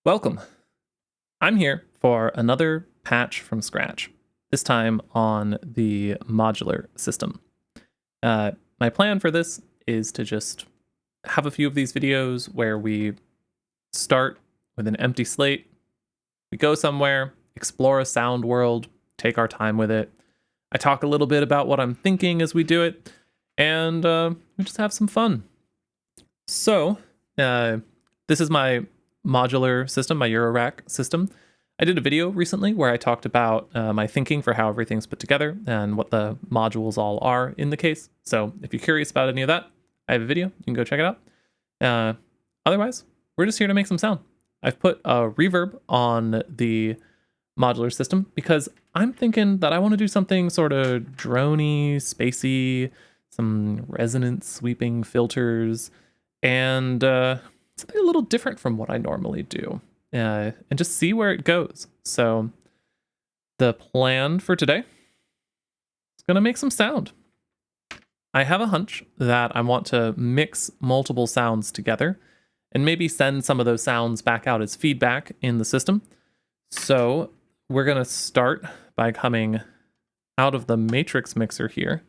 Welcome. I'm here for another patch from scratch, this time on the modular system. My plan for this is to just have a few of these videos where we start with an empty slate, we go somewhere, explore a sound world, take our time with it. I talk a little bit about what I'm thinking as we do it, and we just have some fun. So, this is my modular system, my Eurorack system. I did a video recently where I talked about my thinking for how everything's put together and what the modules all are in the case. So if you're curious about any of that, I have a video. You can go check it out. Otherwise, we're just here to make some sound. I've put a reverb on the modular system because I'm thinking that I want to do something sort of droney, spacey, some resonance sweeping filters, and something a little different from what I normally do, and just see where it goes. So the plan for today is going to make some sound. I have a hunch that I want to mix multiple sounds together and maybe send some of those sounds back out as feedback in the system. So we're going to start by coming out of the matrix mixer here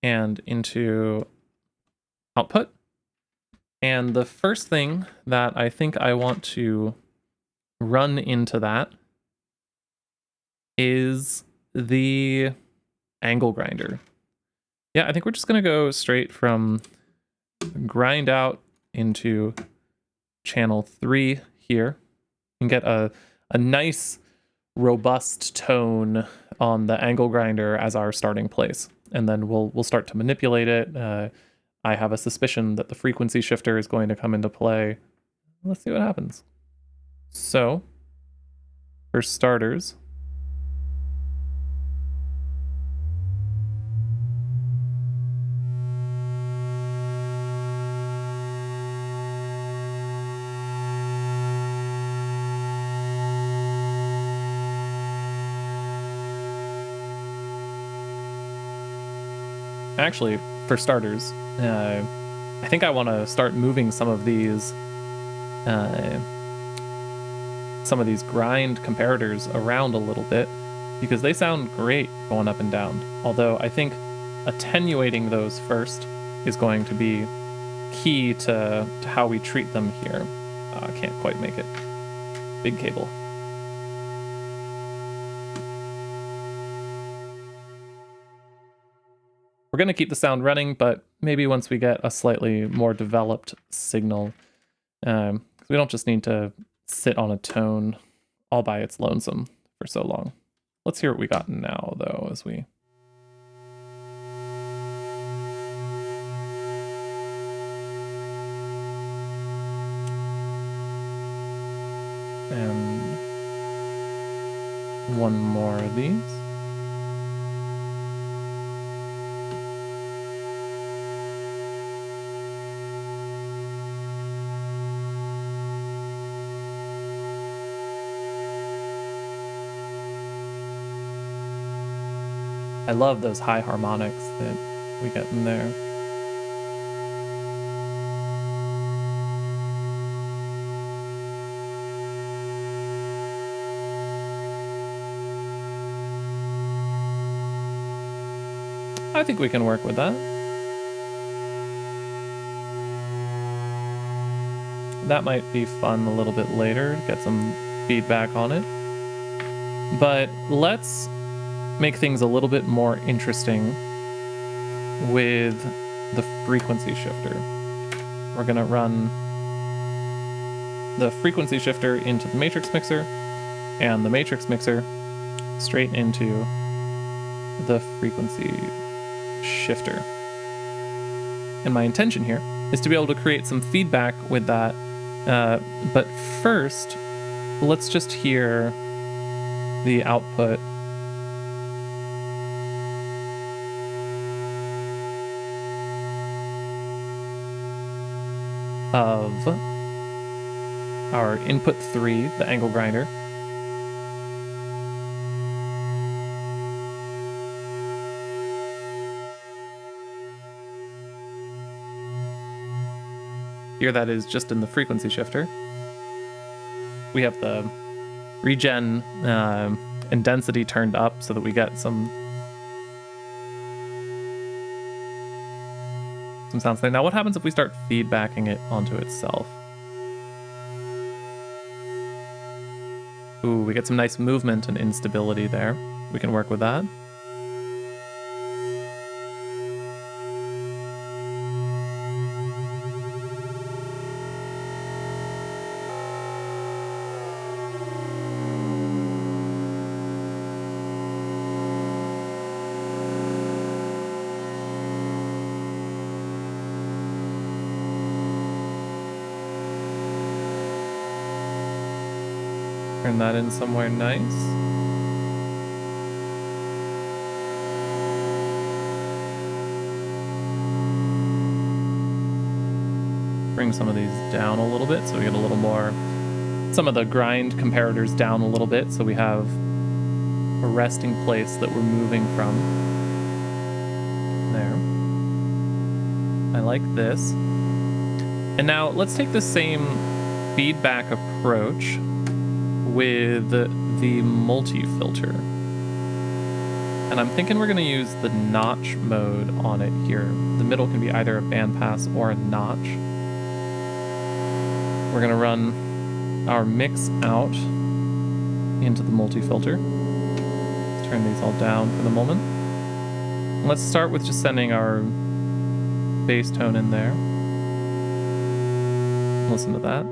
and into output. And the first thing that I think I want to run into that is the angle grinder. Yeah, I think we're just going to go straight from grind out into channel 3 here and get a nice robust tone on the angle grinder as our starting place. And then we'll start to manipulate it. I have a suspicion that the frequency shifter is going to come into play. Let's see what happens. So, for starters, I think I want to start moving some of these grind comparators around a little bit because they sound great going up and down. Although I think attenuating those first is going to be key to how we treat them here. I can't quite make it. Big cable. We're going to keep the sound running, but maybe once we get a slightly more developed signal, we don't just need to sit on a tone all by its lonesome for so long. Let's hear what we got now, though, as we... And one more of these. I love those high harmonics that we get in there. I think we can work with that. That might be fun a little bit later, to get some feedback on it. But let's make things a little bit more interesting with the frequency shifter. We're going to run the frequency shifter into the matrix mixer and the matrix mixer straight into the frequency shifter. And my intention here is to be able to create some feedback with that. But first, let's just hear the output of our input 3, the angle grinder. Here that is just in the frequency shifter. we have the regen and density turned up so that we get some sounds there. Now what happens if we start feedbacking it onto itself? Ooh, we get some nice movement and instability there. We can work with that. Turn that in somewhere nice. Bring some of these down a little bit so we get a little more, some of the grind comparators down a little bit so we have a resting place that we're moving from. There. I like this. And now let's take the same feedback approach with the multi-filter. And I'm thinking we're going to use the notch mode on it here. The middle can be either a bandpass or a notch. We're going to run our mix out into the multi-filter. Let's turn these all down for the moment. And let's start with just sending our bass tone in there. Listen to that.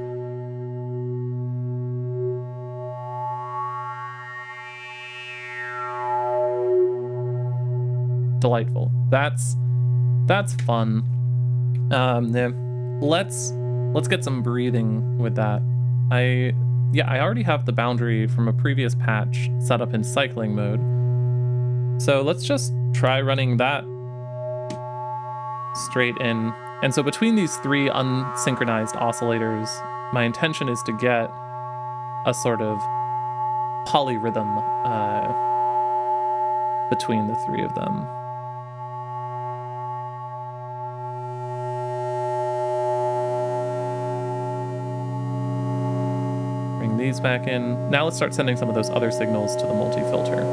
Delightful. That's fun. Let's get some breathing with that. I already have the boundary from a previous patch set up in cycling mode. So let's just try running that straight in. And so between these three unsynchronized oscillators, my intention is to get a sort of polyrhythm between the three of them. Bring these back in. Now let's start sending some of those other signals to the multi-filter.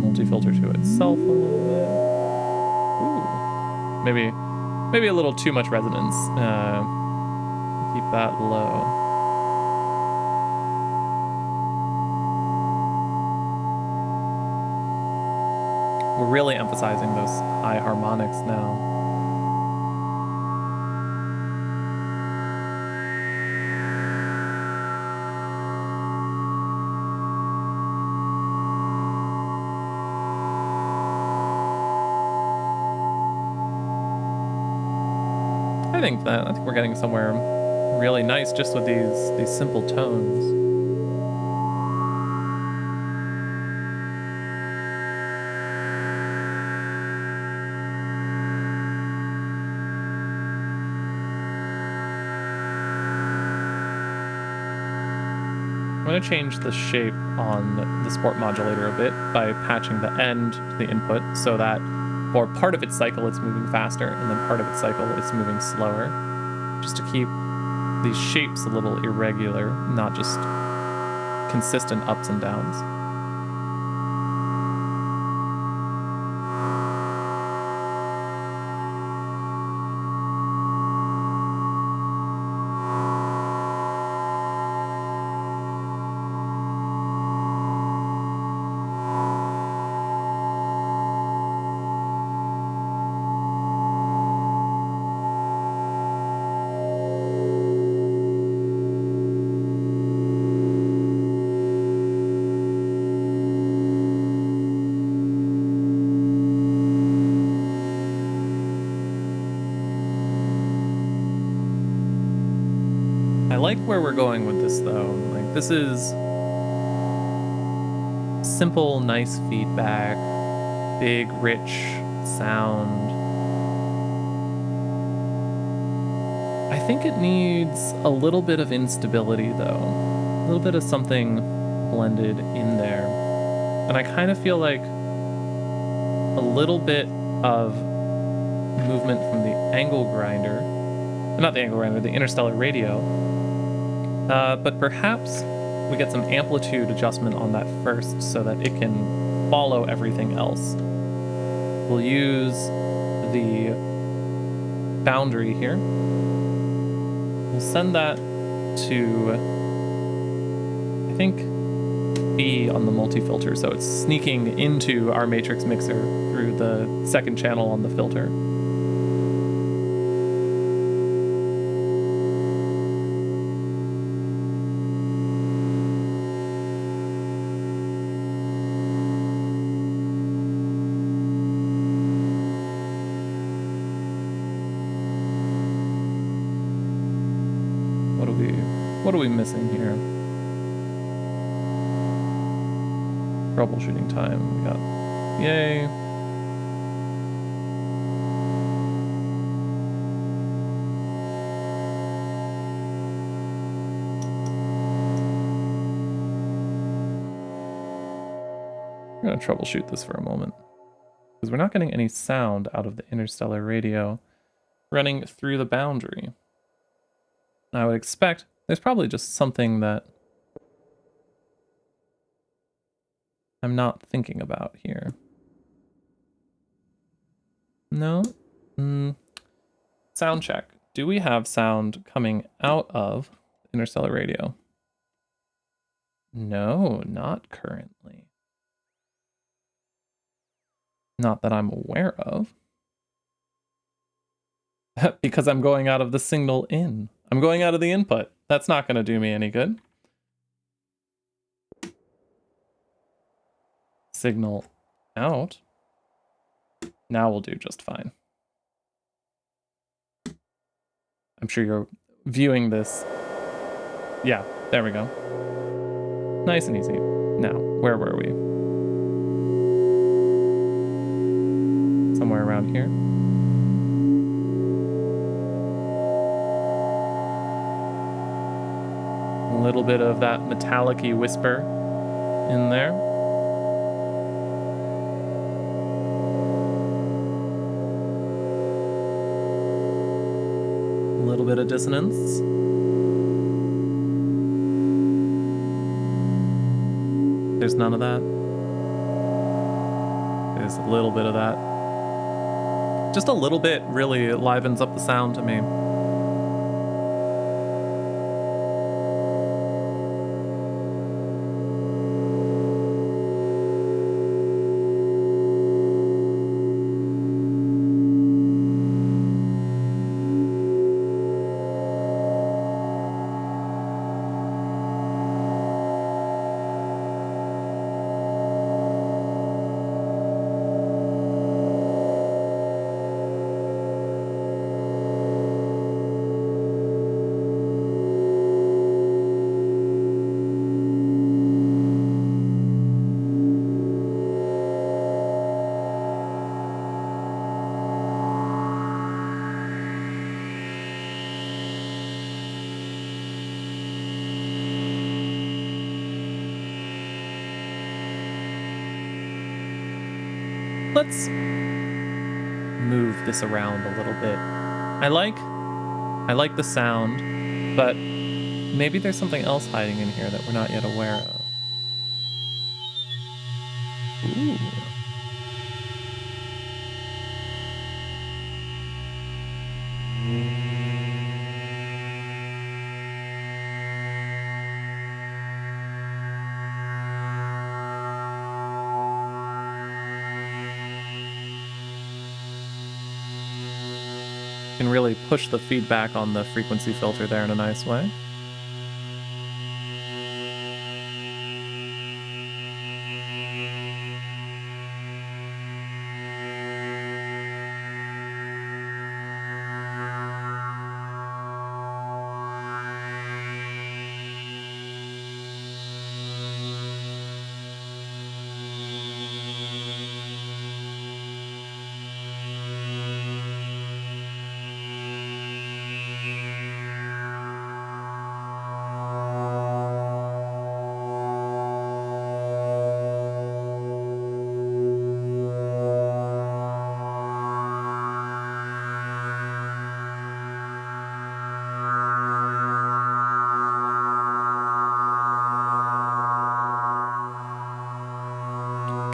Multi-filter to itself a little bit. Ooh. Maybe a little too much resonance. Keep that low. We're really emphasizing those high harmonics now. I think we're getting somewhere really nice just with these simple tones. I'm going to change the shape on the sport modulator a bit by patching the end to the input so that for part of its cycle it's moving faster and then part of its cycle it's moving slower, just to keep these shapes a little irregular, not just consistent ups and downs. I like where we're going with this though. Like, this is simple, nice feedback, big, rich sound. I think it needs a little bit of instability though. A little bit of something blended in there. And I kind of feel like a little bit of movement from the angle grinder, not the angle grinder, the interstellar radio, but perhaps we get some amplitude adjustment on that first so that it can follow everything else. We'll use the boundary here. We'll send that to, I think, B on the multi-filter, so it's sneaking into our matrix mixer through the second channel on the filter. What are we missing here? Troubleshooting time. We got yay. We're going to troubleshoot this for a moment because we're not getting any sound out of the interstellar radio running through the boundary. I would expect there's probably just something that I'm not thinking about here. No? Sound check. Do we have sound coming out of interstellar radio? No, not currently. Not that I'm aware of. Because I'm going out of the signal in. I'm going out of the input. That's not going to do me any good. Signal out. Now we'll do just fine. I'm sure you're viewing this. Yeah, there we go. Nice and easy. Now, where were we? Somewhere around here. A little bit of that metallic-y whisper in there. A little bit of dissonance. There's none of that. There's a little bit of that. Just a little bit really livens up the sound to me. Let's move this around a little bit. I like the sound, but maybe there's something else hiding in here that we're not yet aware of. Ooh. Can really push the feedback on the frequency filter there in a nice way.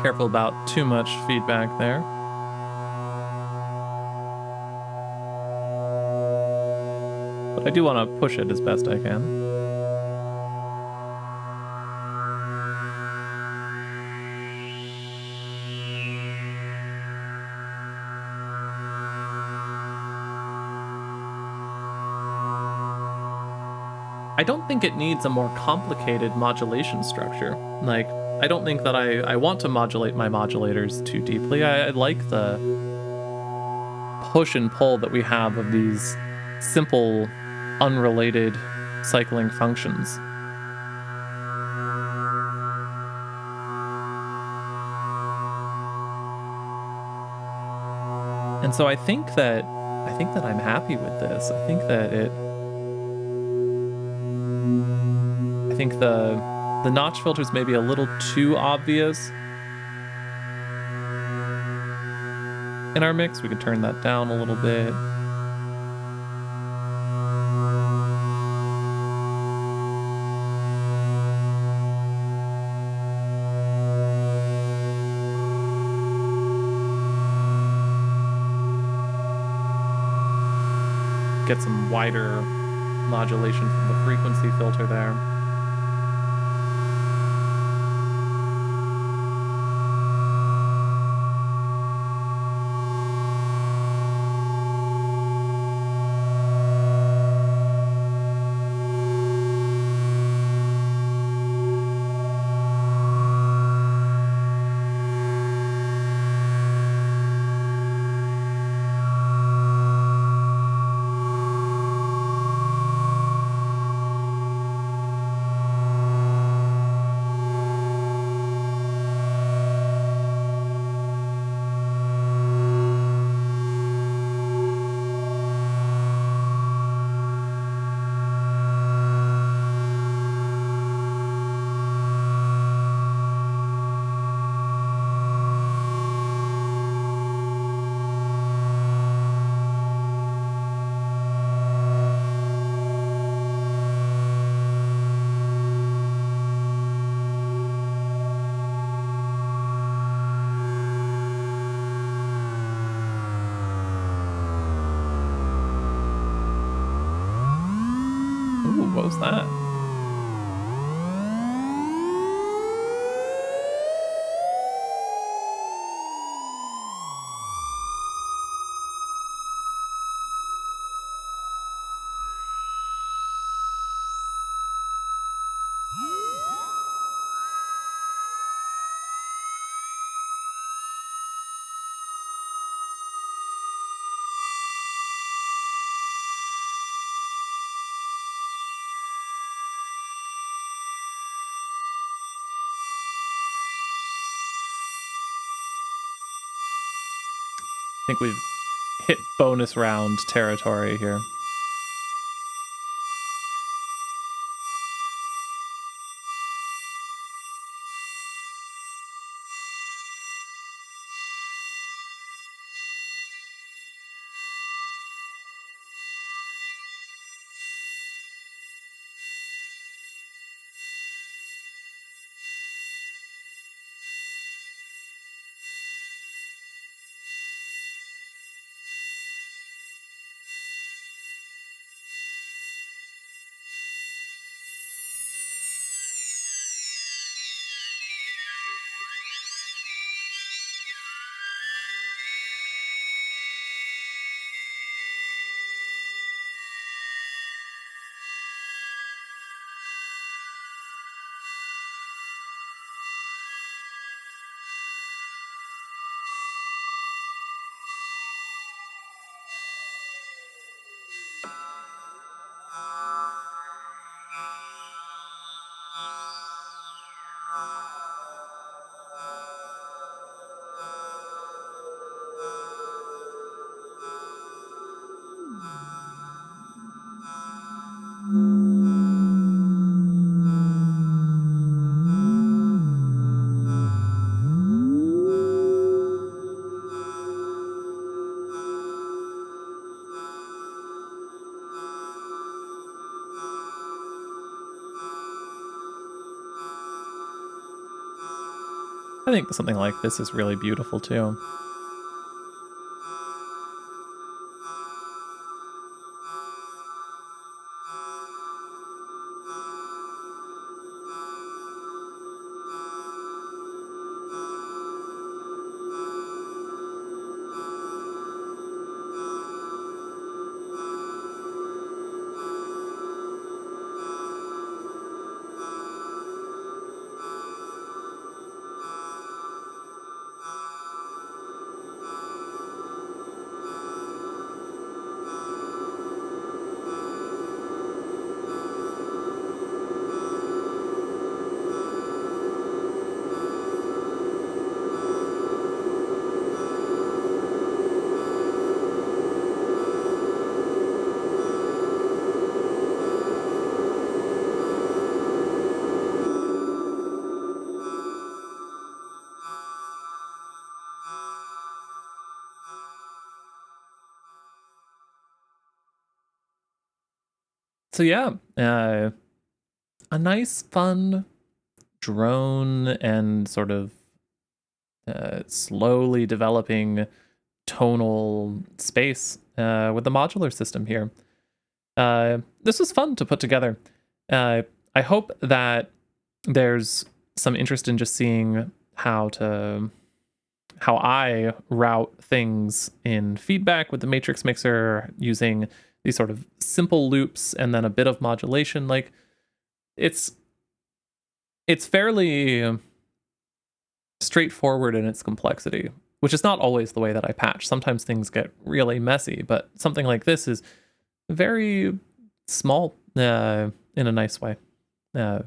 Careful about too much feedback there. But I do want to push it as best I can. I don't think it needs a more complicated modulation structure. Like, I don't think that I want to modulate my modulators too deeply. I like the push and pull that we have of these simple, unrelated cycling functions. And so I think that I'm happy with this. I think the notch filter is maybe a little too obvious in our mix. We can turn that down a little bit. Get some wider modulation from the frequency filter there. Ooh, what was that? I think we've hit bonus round territory here. I think something like this is really beautiful too. So yeah, a nice, fun drone and sort of slowly developing tonal space with the modular system here. This was fun to put together. I hope that there's some interest in just seeing how I route things in feedback with the matrix mixer using these sort of simple loops and then a bit of modulation. Like it's it's fairly straightforward in its complexity, which is not always the way that I patch. Sometimes things get really messy, but something like this is very small in a nice way. Uh,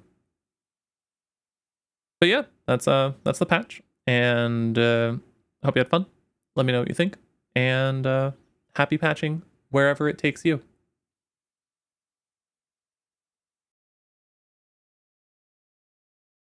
but yeah, that's the patch, and I hope you had fun. Let me know what you think, and happy patching wherever it takes you.